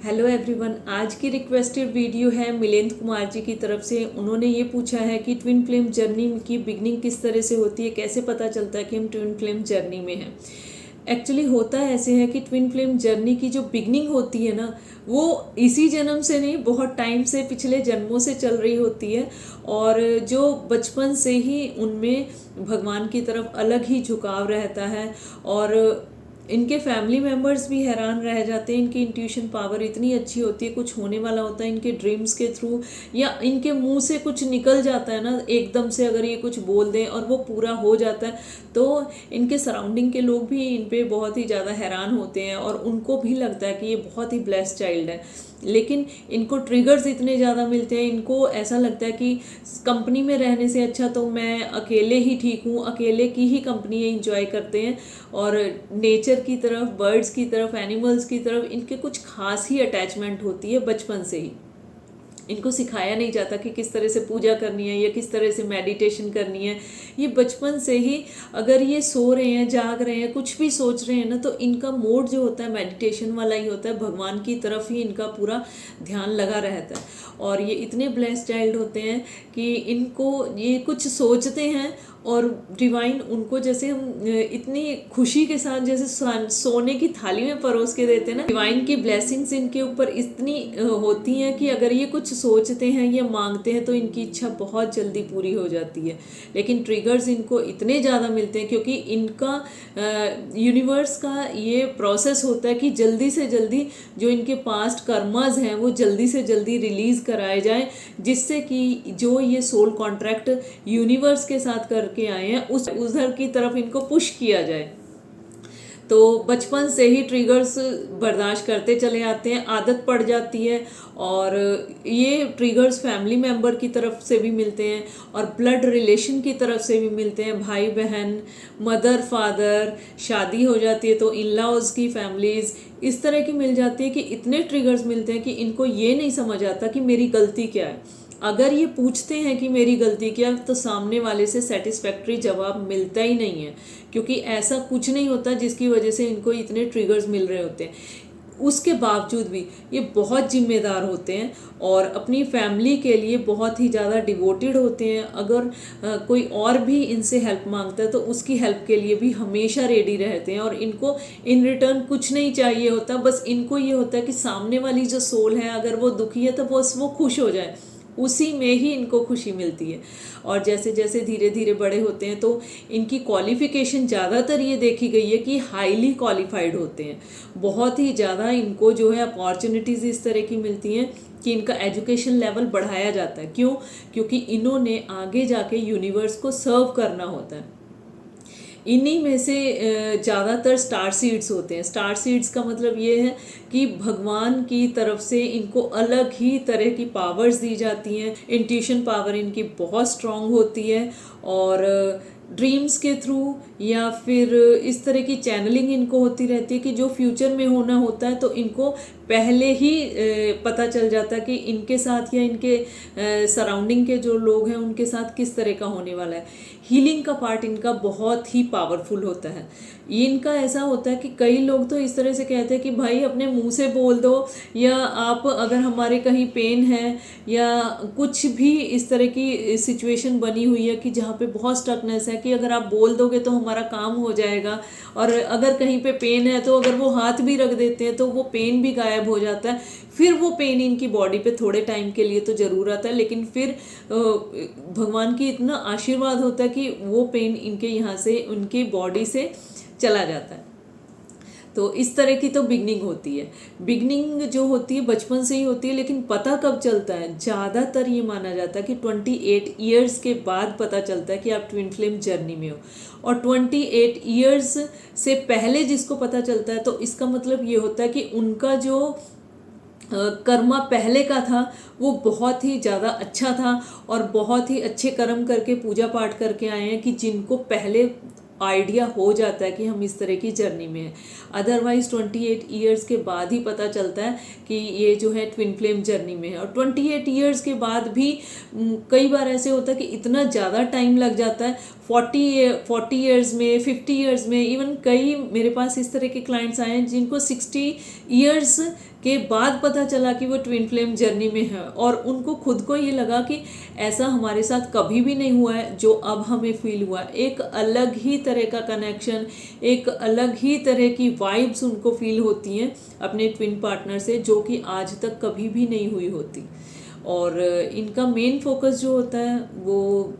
Hello everyone, आज की requested video है मिलेंद्र कुमार जी की तरफ से। उन्होंने ये पूछा है कि ट्विन फ्लेम जर्नी की बिगनिंग किस तरह से होती है, कैसे पता चलता है कि हम ट्विन फ्लेम जर्नी में हैं। एक्चुअली होता ऐसे है कि ट्विन फ्लेम जर्नी की जो बिगनिंग होती है ना, वो इसी जन्म से नहीं, बहुत टाइम से, पिछले जन्मों से चल रही होती है। और जो बचपन से ही उनमें भगवान की तरफ अलग ही झुकाव रहता है। और इनके फैमिली मेम्बर्स भी हैरान रह जाते हैं, इनकी इंट्यूशन पावर इतनी अच्छी होती है। कुछ होने वाला होता है इनके ड्रीम्स के थ्रू, या इनके मुंह से कुछ निकल जाता है ना एकदम से, अगर ये कुछ बोल दें और वो पूरा हो जाता है, तो इनके सराउंडिंग के लोग भी इन पे बहुत ही ज़्यादा हैरान होते हैं और उनको भी लगता है कि ये बहुत ही ब्लेस्ड चाइल्ड है। लेकिन इनको ट्रिगर्स इतने ज़्यादा मिलते हैं, इनको ऐसा लगता है कि कंपनी में रहने से अच्छा तो मैं अकेले ही ठीक हूँ, अकेले की ही कंपनी इंजॉय करते हैं। और नेचर की तरफ, बर्ड्स की तरफ, एनिमल्स की तरफ इनके कुछ खास ही अटैचमेंट होती है बचपन से ही। इनको सिखाया नहीं जाता कि किस तरह से पूजा करनी है या किस तरह से मेडिटेशन करनी है। ये बचपन से ही, अगर ये सो रहे हैं, जाग रहे हैं, कुछ भी सोच रहे हैं ना, तो इनका मोड जो होता है मेडिटेशन वाला ही होता है। भगवान की तरफ ही इनका पूरा ध्यान लगा रहता है। और ये इतने ब्लेस्ड चाइल्ड होते हैं कि इनको ये कुछ सोचते हैं और डिवाइन उनको, जैसे हम इतनी खुशी के साथ जैसे सोने की थाली में परोस के देते हैं ना, डिवाइन की ब्लेसिंग्स इनके ऊपर इतनी होती हैं कि अगर ये कुछ सोचते हैं या मांगते हैं तो इनकी इच्छा बहुत जल्दी पूरी हो जाती है। लेकिन ट्रिगर्स इनको इतने ज़्यादा मिलते हैं क्योंकि इनका यूनिवर्स का ये प्रोसेस होता है कि जल्दी से जल्दी जो इनके पास्ट कर्माज हैं वो जल्दी से जल्दी रिलीज़ कराए जाएं, जिससे कि जो ये सोल कॉन्ट्रैक्ट यूनिवर्स के साथ करके आए हैं उस उधर की तरफ इनको पुश किया जाए। तो बचपन से ही ट्रिगर्स बर्दाश्त करते चले आते हैं, आदत पड़ जाती है। और ये ट्रिगर्स फैमिली मेम्बर की तरफ से भी मिलते हैं और ब्लड रिलेशन की तरफ से भी मिलते हैं, भाई बहन, मदर फादर, शादी हो जाती है तो इन लॉज की फैमिलीज इस तरह की मिल जाती है कि इतने ट्रिगर्स मिलते हैं कि इनको ये नहीं समझ आता कि मेरी गलती क्या है। अगर ये पूछते हैं कि मेरी गलती क्या, तो सामने वाले से सेटिस्फैक्ट्री जवाब मिलता ही नहीं है, क्योंकि ऐसा कुछ नहीं होता जिसकी वजह से इनको इतने ट्रिगर्स मिल रहे होते हैं। उसके बावजूद भी ये बहुत जिम्मेदार होते हैं और अपनी फैमिली के लिए बहुत ही ज़्यादा डिवोटेड होते हैं। अगर कोई और भी इनसे हेल्प मांगता है तो उसकी हेल्प के लिए भी हमेशा रेडी रहते हैं। और इनको इन रिटर्न कुछ नहीं चाहिए होता, बस इनको ये होता है कि सामने वाली जो सोल है अगर वो दुखी है तो बस वो खुश हो जाए, उसी में ही इनको खुशी मिलती है। और जैसे जैसे धीरे धीरे बड़े होते हैं तो इनकी क्वालिफिकेशन ज़्यादातर ये देखी गई है कि हाईली क्वालिफाइड होते हैं। बहुत ही ज़्यादा इनको जो है अपॉर्चुनिटीज़ इस तरह की मिलती हैं कि इनका एजुकेशन लेवल बढ़ाया जाता है। क्यों? क्योंकि इन्होंने आगे जाके यूनिवर्स को सर्व करना होता है। इन्हीं में से ज़्यादातर स्टार सीड्स होते हैं। स्टार सीड्स का मतलब ये है कि भगवान की तरफ से इनको अलग ही तरह की पावर्स दी जाती हैं। इंट्यूशन पावर इनकी बहुत स्ट्रांग होती है और ड्रीम्स के थ्रू या फिर इस तरह की चैनलिंग इनको होती रहती है कि जो फ्यूचर में होना होता है तो इनको पहले ही पता चल जाता है कि इनके साथ या इनके सराउंडिंग के जो लोग हैं उनके साथ किस तरह का होने वाला है। हीलिंग का पार्ट इनका बहुत ही पावरफुल होता है। इनका ऐसा होता है कि कई लोग तो इस तरह से कहते हैं कि भाई अपने मुंह से बोल दो, या आप अगर हमारे कहीं पेन है या कुछ भी इस तरह की सिचुएशन बनी हुई है कि जहाँ पे बहुत स्टकनेस है, कि अगर आप बोल दोगे तो हमारा काम हो जाएगा। और अगर कहीं पे पेन है तो अगर वो हाथ भी रख देते हैं तो वो पेन भी गायब हो जाता है। फिर वो पेन इनकी बॉडी पे थोड़े टाइम के लिए तो ज़रूर आता है, लेकिन फिर भगवान की इतना आशीर्वाद होता है कि वो पेन इनके यहाँ से, उनकी बॉडी से चला जाता है। तो इस तरह की तो बिगनिंग होती है। बिगनिंग जो होती है बचपन से ही होती है, लेकिन पता कब चलता है? ज़्यादातर ये माना जाता है कि 28 ईयर्स के बाद पता चलता है कि आप ट्विन फ्लेम जर्नी में हो। और 28 ईयर्स से पहले जिसको पता चलता है तो इसका मतलब ये होता है कि उनका जो कर्मा पहले का था वो बहुत ही ज़्यादा अच्छा था और बहुत ही अच्छे कर्म करके पूजा पाठ करके आए हैं, कि जिनको पहले आइडिया हो जाता है कि हम इस तरह की जर्नी में हैं। अदरवाइज 28 ईयर्स के बाद ही पता चलता है कि ये जो है ट्विन फ्लेम जर्नी में है। और 28 ईयर्स के बाद भी कई बार ऐसे होता है कि इतना ज़्यादा टाइम लग जाता है, 40 ईयर्स में, 50 ईयर्स में। इवन कई मेरे पास इस तरह के क्लाइंट्स आए हैं जिनको 60 ईयर्स के बाद पता चला कि वो ट्विन फ्लेम जर्नी में है, और उनको खुद को ये लगा कि ऐसा हमारे साथ कभी भी नहीं हुआ है जो अब हमें फील हुआ। एक अलग ही तरह का कनेक्शन, एक अलग ही तरह की वाइब्स उनको फील होती हैं अपने ट्विन पार्टनर से, जो कि आज तक कभी भी नहीं हुई होती। और इनका मेन फोकस जो होता है वो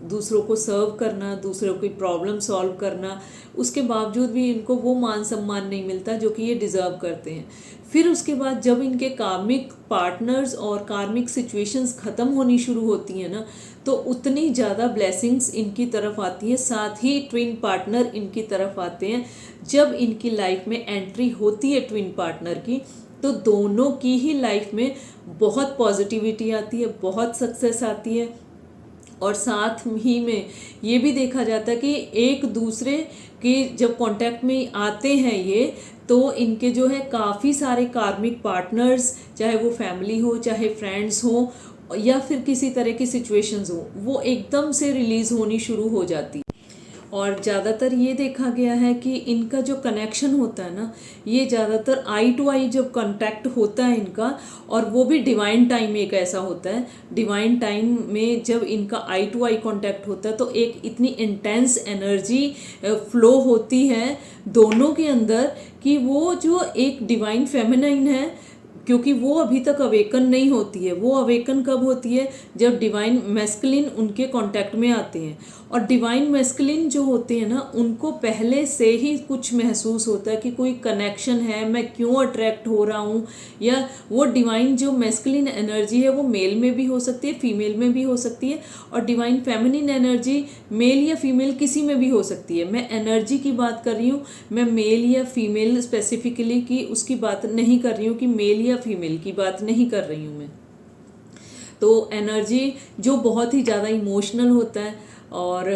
दूसरों को सर्व करना, दूसरों की प्रॉब्लम सॉल्व करना। उसके बावजूद भी इनको वो मान सम्मान नहीं मिलता जो कि ये डिज़र्व करते हैं। फिर उसके बाद जब इनके कार्मिक पार्टनर्स और कार्मिक सिचुएशंस ख़त्म होनी शुरू होती हैं ना, तो उतनी ज़्यादा ब्लेसिंग्स इनकी तरफ आती हैं, साथ ही ट्विन पार्टनर इनकी तरफ आते हैं। जब इनकी लाइफ में एंट्री होती है ट्विन पार्टनर की, तो दोनों की ही लाइफ में बहुत पॉजिटिविटी आती है, बहुत सक्सेस आती है। और साथ ही में ये भी देखा जाता है कि एक दूसरे के जब कांटेक्ट में आते हैं ये, तो इनके जो है काफ़ी सारे कार्मिक पार्टनर्स, चाहे वो फैमिली हो, चाहे फ्रेंड्स हो, या फिर किसी तरह की सिचुएशंस हो, वो एकदम से रिलीज़ होनी शुरू हो जाती। और ज़्यादातर ये देखा गया है कि इनका जो कनेक्शन होता है ना, ये ज़्यादातर आई टू आई जब कांटेक्ट होता है इनका, और वो भी डिवाइन टाइम एक ऐसा होता है, डिवाइन टाइम में जब इनका आई टू आई कांटेक्ट होता है तो एक इतनी इंटेंस एनर्जी फ्लो होती है दोनों के अंदर कि वो जो एक डिवाइन फेमिनाइन है, क्योंकि वो अभी तक अवेकन नहीं होती है। वो अवेकन कब होती है? जब डिवाइन मैस्कुलिन उनके कांटेक्ट में आते हैं। और डिवाइन मैस्कुलिन जो होते हैं ना, उनको पहले से ही कुछ महसूस होता है कि कोई कनेक्शन है, मैं क्यों अट्रैक्ट हो रहा हूँ। या वो डिवाइन जो मैस्कुलिन एनर्जी है वो मेल में भी हो सकती है, फीमेल में भी हो सकती है, और डिवाइन फेमिनिन एनर्जी मेल या फीमेल किसी में भी हो सकती है। मैं एनर्जी की बात कर रही हूँ, मैं मेल या फीमेल स्पेसिफिकली की उसकी बात नहीं कर रही हूँ, कि मेल या फीमेल की बात नहीं कर रही हूँ मैं। तो एनर्जी जो बहुत ही ज़्यादा इमोशनल होता है और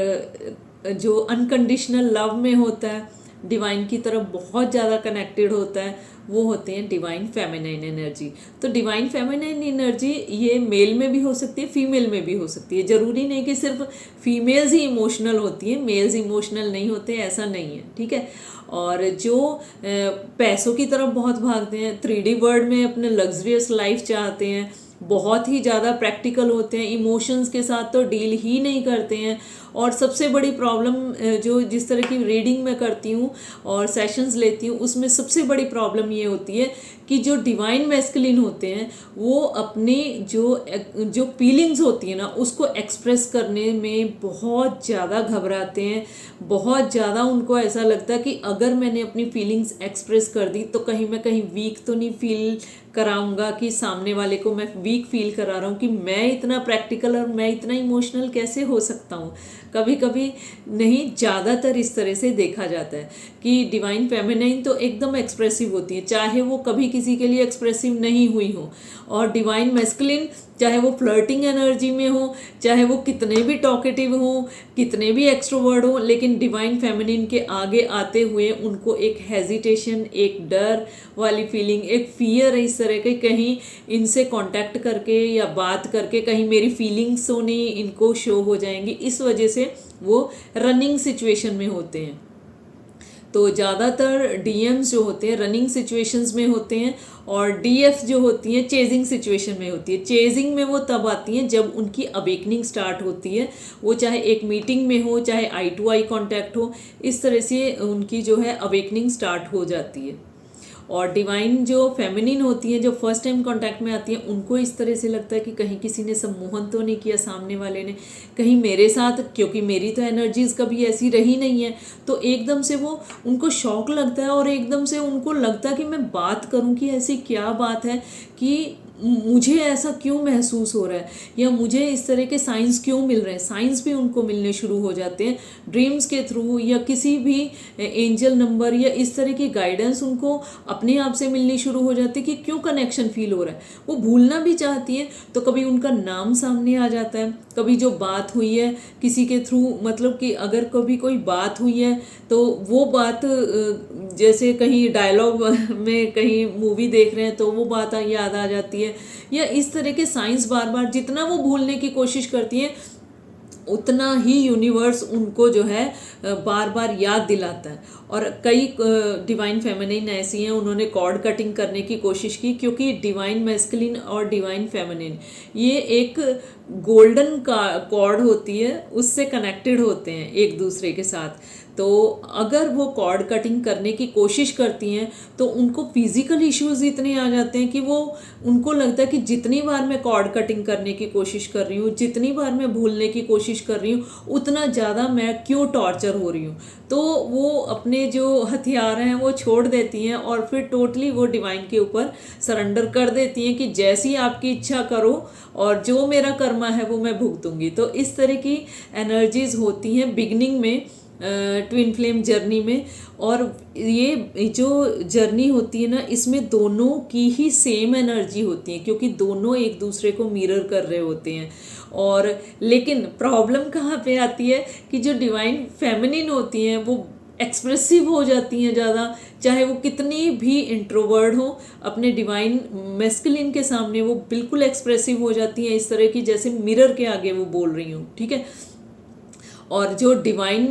जो अनकंडीशनल लव में होता है, डिवाइन की तरफ बहुत ज़्यादा कनेक्टेड होता है, वो होते हैं डिवाइन फेमिनाइन एनर्जी। तो डिवाइन फेमिनाइन एनर्जी ये मेल में भी हो सकती है, फीमेल में भी हो सकती है। ज़रूरी नहीं कि सिर्फ फीमेल्स ही इमोशनल होती हैं, मेल्स इमोशनल नहीं होते, ऐसा नहीं है, ठीक है। और जो पैसों की तरफ बहुत भागते हैं, 3D वर्ल्ड में अपने लग्जरियस लाइफ चाहते हैं, बहुत ही ज़्यादा प्रैक्टिकल होते हैं, इमोशंस के साथ तो डील ही नहीं करते हैं। और सबसे बड़ी प्रॉब्लम जो जिस तरह की रीडिंग मैं करती हूँ और सेशंस लेती हूँ, उसमें सबसे बड़ी प्रॉब्लम ये होती है कि जो डिवाइन मैस्कुलिन होते हैं वो अपनी जो फीलिंग्स होती है ना, उसको एक्सप्रेस करने में बहुत ज़्यादा घबराते हैं। बहुत ज़्यादा उनको ऐसा लगता है कि अगर मैंने अपनी फीलिंग्स एक्सप्रेस कर दी तो कहीं मैं कहीं वीक तो नहीं फील कराऊंगा, कि सामने वाले को मैं वीक फील करा रहा हूँ कि मैं इतना प्रैक्टिकल और मैं इतना इमोशनल कैसे हो सकता हूँ। कभी कभी नहीं, ज़्यादातर इस तरह से देखा जाता है कि डिवाइन फेमिनाइन तो एकदम एक्सप्रेसिव होती है, चाहे वो कभी किसी के लिए एक्सप्रेसिव नहीं हुई हो। और डिवाइन मैस्कुलिन चाहे वो फ्लर्टिंग एनर्जी में हो, चाहे वो कितने भी टॉकेटिव हो, कितने भी एक्सट्रोवर्ड हो, लेकिन डिवाइन फेमिनिन के आगे आते हुए उनको एक हेजिटेशन, एक डर वाली फीलिंग, एक फियर इस तरह के, कहीं इनसे कांटेक्ट करके या बात करके कहीं मेरी फीलिंग्स तो नहीं इनको शो हो जाएंगी, इस वजह से वो रनिंग सिचुएशन में होते हैं। तो ज़्यादातर डीएम्स जो होते हैं रनिंग सिचुएशंस में होते हैं, और डीएफ जो होती हैं चेजिंग सिचुएशन में होती है। चेजिंग में वो तब आती हैं जब उनकी अवेकनिंग स्टार्ट होती है, वो चाहे एक मीटिंग में हो, चाहे आई टू आई कॉन्टैक्ट हो, इस तरह से उनकी जो है अवेकनिंग स्टार्ट हो जाती है। और डिवाइन जो फेमिनिन होती है, जो फर्स्ट टाइम कांटेक्ट में आती हैं, उनको इस तरह से लगता है कि कहीं किसी ने सम्मोहन तो नहीं किया सामने वाले ने, कहीं मेरे साथ, क्योंकि मेरी तो एनर्जीज कभी ऐसी रही नहीं है। तो एकदम से वो उनको शौक लगता है, और एकदम से उनको लगता है कि मैं बात करूं कि ऐसी क्या बात है कि मुझे ऐसा क्यों महसूस हो रहा है, या मुझे इस तरह के साइंस क्यों मिल रहे हैं। साइंस भी उनको मिलने शुरू हो जाते हैं ड्रीम्स के थ्रू, या किसी भी एंजल नंबर या इस तरह की गाइडेंस उनको अपने आप से मिलनी शुरू हो जाती है कि क्यों कनेक्शन फील हो रहा है। वो भूलना भी चाहती है, तो कभी उनका नाम सामने आ जाता है, कभी जो बात हुई है किसी के थ्रू, मतलब कि अगर कभी कोई बात हुई है तो वो बात जैसे कहीं डायलॉग में कहीं मूवी देख रहे हैं तो वो बात याद आ जाती है, या इस तरह के साइंस बार बार जितना वो भूलने की कोशिश करती हैं उतना ही यूनिवर्स उनको जो है बार बार याद दिलाता है। और कई डिवाइन फेमिनिन ऐसी हैं, उन्होंने कॉर्ड कटिंग करने की कोशिश की, क्योंकि डिवाइन मैस्कुलिन और डिवाइन फेमिनिन ये एक गोल्डन का कॉर्ड होती है, उससे कनेक्टेड होते हैं एक दूसरे के साथ। तो अगर वो कॉर्ड कटिंग करने की कोशिश करती हैं तो उनको फिजिकल इश्यूज इतने आ जाते हैं कि वो उनको लगता है कि जितनी बार मैं कॉर्ड कटिंग करने की कोशिश कर रही हूँ, जितनी बार मैं भूलने की कोशिश कर रही हूँ, उतना ज़्यादा मैं क्यों टॉर्चर हो रही हूँ। तो वो अपने जो हथियार हैं वो छोड़ देती हैं और फिर टोटली वो डिवाइन के ऊपर सरेंडर कर देती हैं कि जैसी आपकी इच्छा करो और जो मेरा कर्मा है वो मैं भुगतूंगी। तो इस तरह की एनर्जीज होती हैं बिगनिंग में ट्विन फ्लेम जर्नी में। और ये जो जर्नी होती है ना, इसमें दोनों की ही सेम एनर्जी होती है, क्योंकि दोनों एक दूसरे को मिरर कर रहे होते हैं। और लेकिन प्रॉब्लम कहाँ पे आती है कि जो डिवाइन फेमिनिन होती हैं वो एक्सप्रेसिव हो जाती हैं ज़्यादा, चाहे वो कितनी भी इंट्रोवर्ड हो, अपने डिवाइन मैस्कुलिन के सामने वो बिल्कुल एक्सप्रेसिव हो जाती हैं, इस तरह की जैसे मिरर के आगे वो बोल रही हूँ, ठीक है। और जो डिवाइन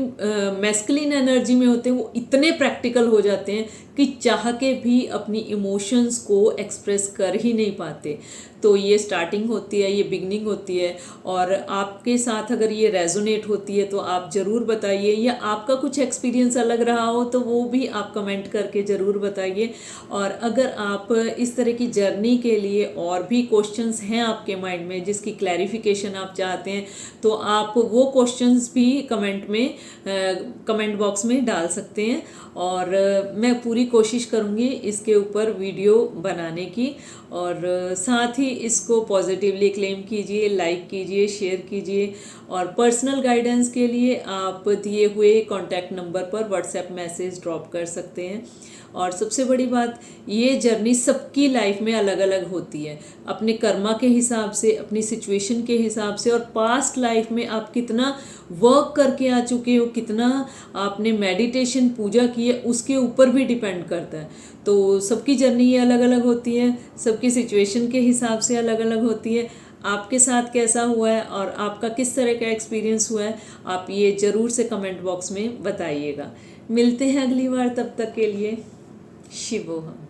मैस्कुलिन एनर्जी में होते हैं वो इतने प्रैक्टिकल हो जाते हैं कि चाह के भी अपनी इमोशंस को एक्सप्रेस कर ही नहीं पाते। तो ये स्टार्टिंग होती है, ये बिगनिंग होती है। और आपके साथ अगर ये रेजोनेट होती है तो आप ज़रूर बताइए, या आपका कुछ एक्सपीरियंस अलग रहा हो तो वो भी आप कमेंट करके ज़रूर बताइए। और अगर आप इस तरह की जर्नी के लिए और भी क्वेश्चंस हैं आपके माइंड में जिसकी क्लैरिफिकेशन आप चाहते हैं, तो आप वो क्वेश्चंस भी कमेंट बॉक्स में डाल सकते हैं। और मैं पूरी कोशिश करूँगी इसके ऊपर वीडियो बनाने की। और साथ ही इसको पॉजिटिवली क्लेम कीजिए, लाइक कीजिए, शेयर कीजिए। और पर्सनल गाइडेंस के लिए आप दिए हुए कॉन्टैक्ट नंबर पर व्हाट्सएप मैसेज ड्रॉप कर सकते हैं। और सबसे बड़ी बात, ये जर्नी सबकी लाइफ में अलग अलग होती है, अपने कर्मा के हिसाब से, अपनी सिचुएशन के हिसाब से, और पास्ट लाइफ में आप कितना वर्क करके आ चुके हो, कितना आपने मेडिटेशन पूजा की है, उसके ऊपर भी डिपेंड करता है। तो सबकी जर्नी ये अलग अलग होती है, सबकी सिचुएशन के हिसाब से अलग अलग होती है। आपके साथ कैसा हुआ है और आपका किस तरह का एक्सपीरियंस हुआ है, आप ये ज़रूर से कमेंट बॉक्स में बताइएगा। मिलते हैं अगली बार, तब तक के लिए शिवोहम।